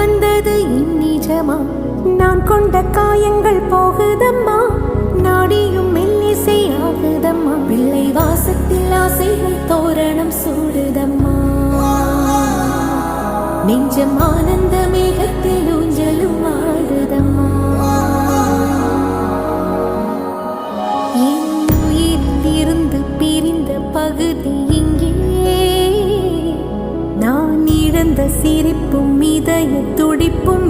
வந்தது இந்நிஜமா? நான் கொண்ட காயங்கள் போகுதம்மா, நாடியும் மெல்லிசை ஆகுதம்மா. பிள்ளை வாசத்தில் ஆசைகள் தோரணம் சூடுதம்மா, நெஞ்சம் ஆனந்த மேகத்தில் ஊஞ்சலும் ஆடுதம்மா. என் உயிரிலிருந்து பிரிந்த பகுதி இங்கே, நான் இழந்த சிரிப்பும் இதய துடிப்பும்